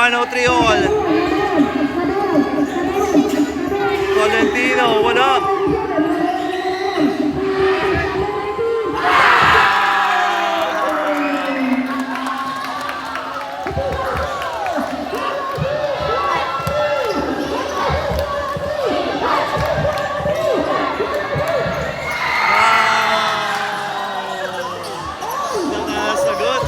103 all. Tolentino, wala. Nakasagot.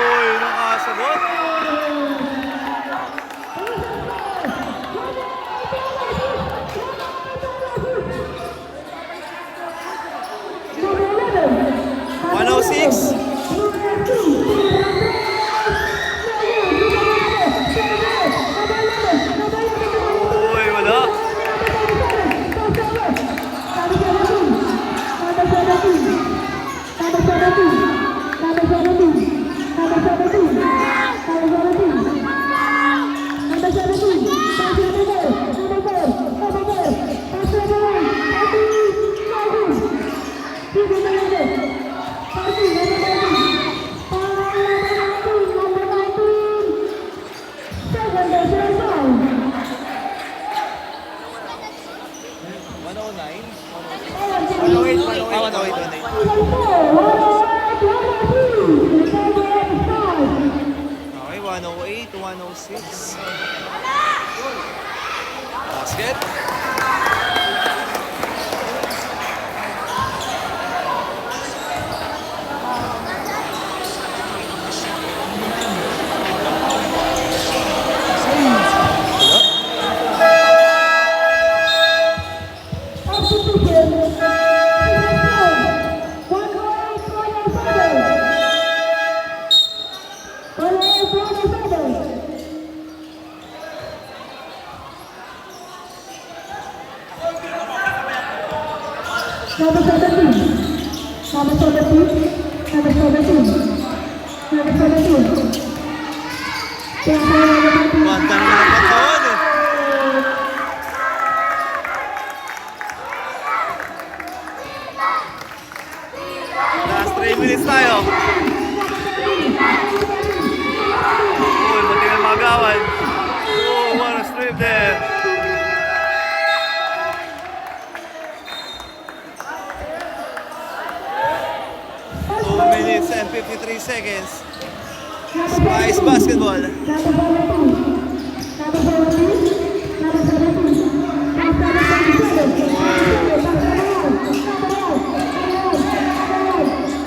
Oy, nakasagot. One oh six. Uy, wala. Okay, 108 to 106. Basket. Number 17. Number 17. Number 17. Number 17. Banta naman ang pantaon eh. Last 3 minutes tayo. Uy, mati na magawan. Oh, what a strip there. Minutes and 53 seconds. Spice basketball.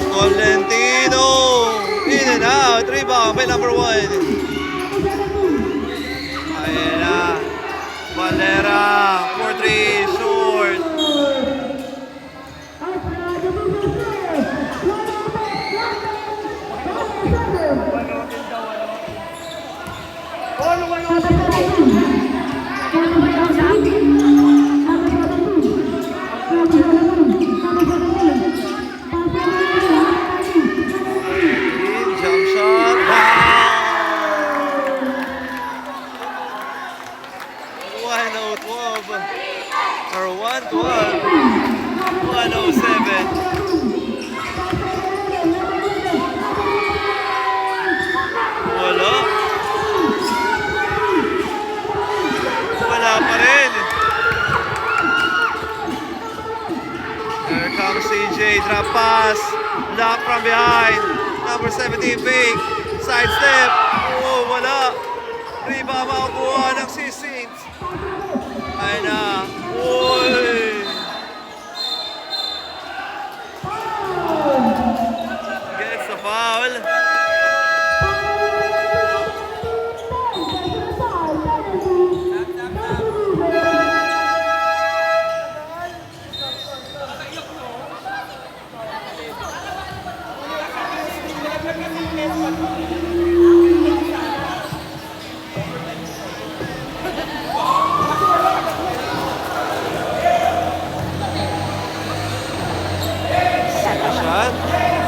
Tolentino in and out. Rebound by number 1. Ayan na. Valera. 4-3 short. Jump shot. Wow. 112 or 112. 107. Wala. Wala pa rin. Here comes CJ, drop pass, lock from behind. Number 17, fake, side step. Oh, wala. Rebound makukuha ng C-Saints. Ayun na. Uy. Gets the foul.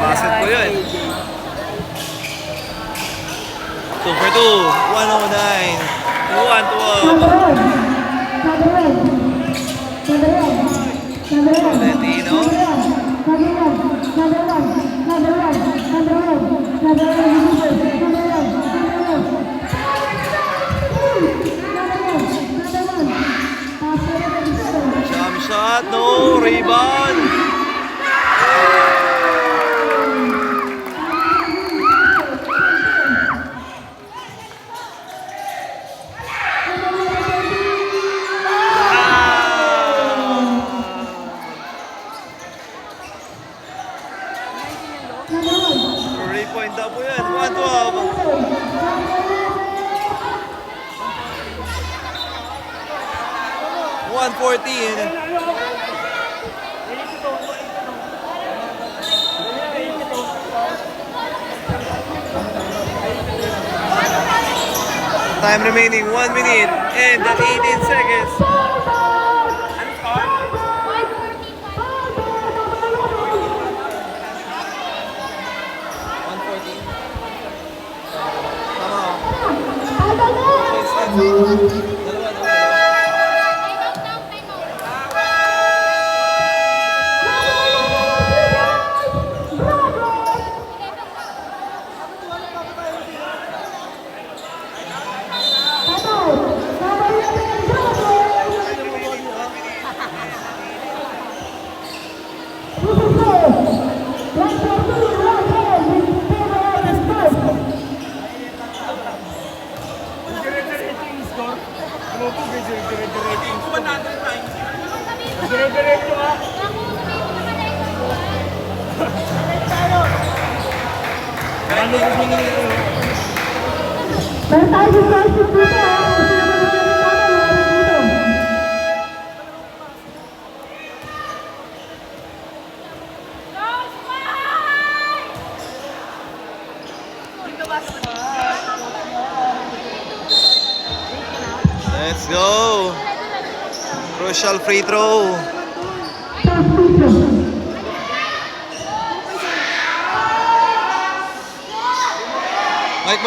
Basket po yun. 2 for 2, 109, 112. shot. No. Rebound. Number 1. 3-point daw po yan. 112. 114. Time remaining 1 minute and 18 seconds. Meron tayo sa first dito, ha? Gusto naman natin dito. Let's go. Crucial free throw. First free throw. Mike.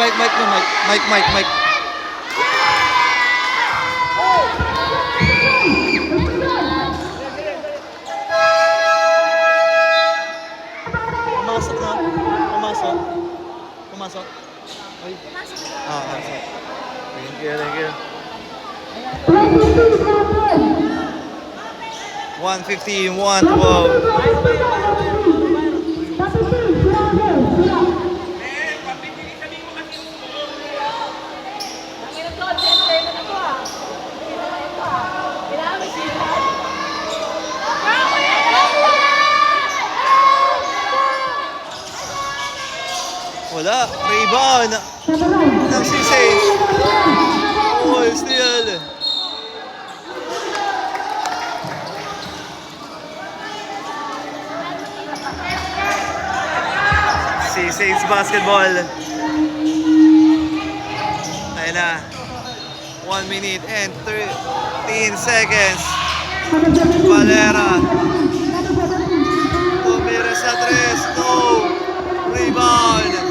Pumasok na. Pumasok. Ay. Pumasok. Thank you. 115, 112. Wala. Rebound ng Sisay. Oh, steal. Sisay's basketball. Ayun na. 1 minute and 13 seconds. Valera. Tumira sa 3. No. Rebound.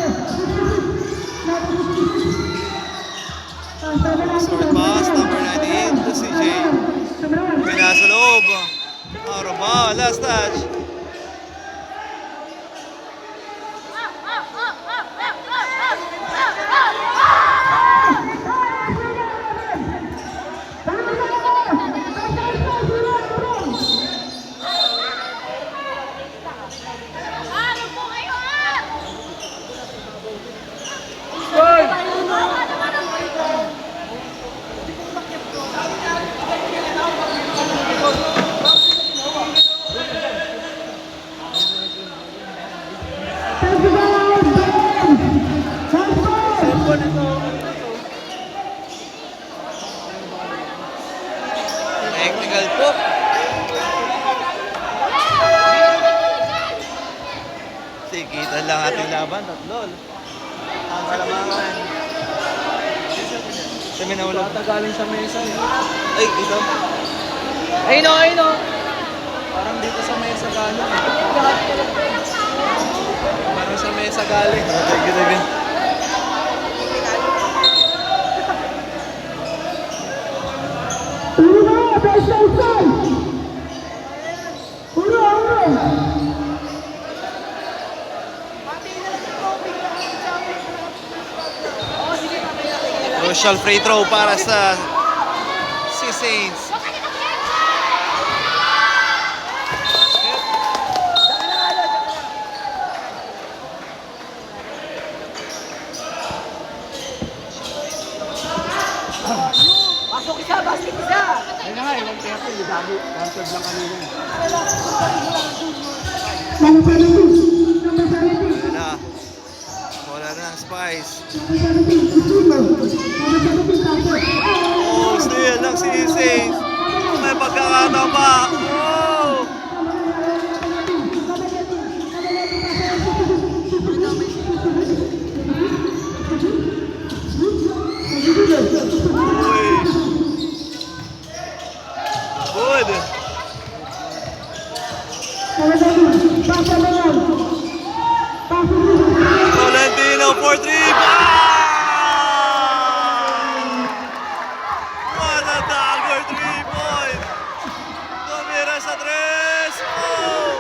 Short pass, number 98 to CJ. Pinasa loob. Araba, last touch. Technical po. Sigitan lang ating laban, tatlo. Ang kalamangan. Sabi na ulo. Galing sa mesa. Ay, ito. Ayun o. Parang dito sa mesa galing. Parang sa mesa galing. Thank you. Crucial free throw para sa Saints. nga eh, 130, gago. 112 lang kanina eh. Number 17. Number 17. Wala na. Wala na ang Spice. Number 17. Number 17. Number 17. Oh, still lang si Saints. May pagkakataon pa. Oh! Uy. Good. Tolentino for 3. What a dagger 3-point. Tumira sa 3. Oh!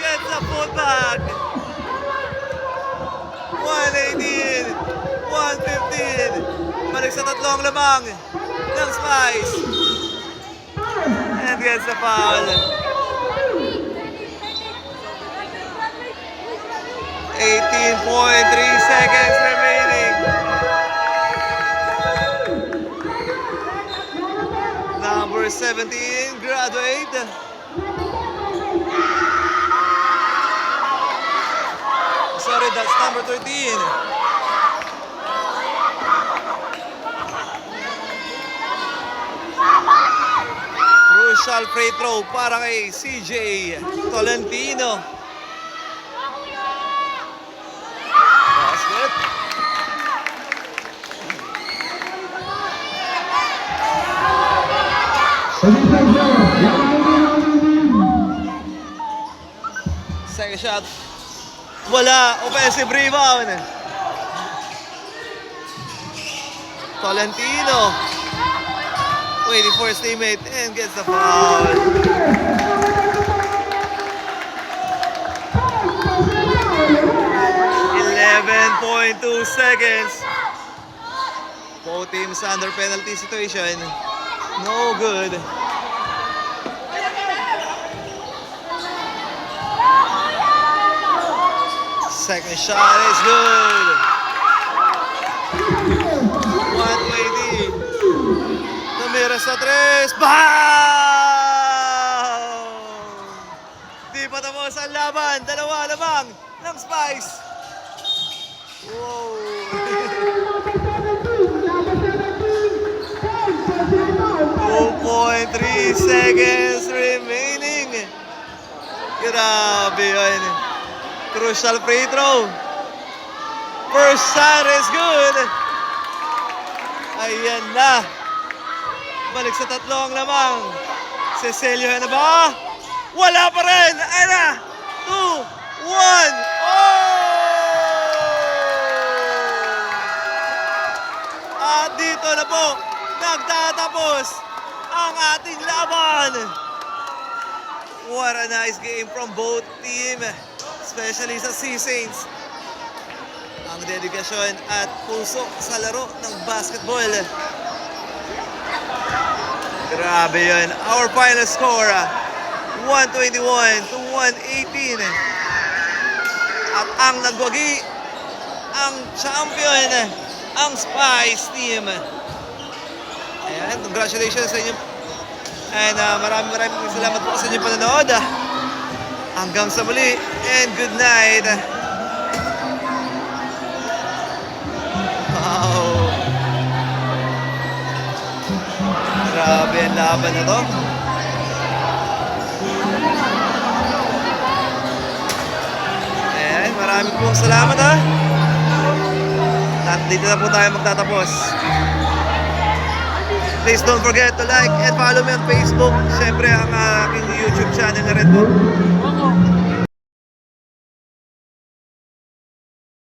Gets the putback. 118. 115. Balik sa tatlong lamang ng Spice. And gets the foul. 18.3 seconds remaining. Number 17, graduate. Sorry, that's number 13. Crucial free throw para kay CJ Tolentino. Basket. Second shot. Wala. Offensive rebound. Tolentino. Waiting for his teammate and gets the foul. 11.2 seconds. Both teams under penalty situation. No good. Second shot is good. 120. Tumira sa 3. Bam! Di pa tapos ang laban. Dalawa lamang ng Spice. Wow! 2.3 seconds remaining. Grabe yun. Crucial free throw. First shot is good. Ayan na. Balik sa tatlong lamang. Cecilio na ba? Wala pa rin. Ayan na. 2, 1. Oh! At dito na po nagtatapos ang ating laban. What a nice game from both team. Especially sa Sea Saints. Ang dedikasyon at puso sa laro ng basketball. Grabe yun. Our final score, 121-118. At ang nagwagi, ang champion, ang Spice team. Ayan, congratulations sa inyo. And maraming salamat po sa inyong panonood. Hanggang sa muli and good night. Wow. Grabe ang laban na to. Ayan, maraming pong salamat ha. At dito na po tayo magtatapos. Please don't forget to like and follow me on Facebook. Siyempre ang aking YouTube channel na rin po.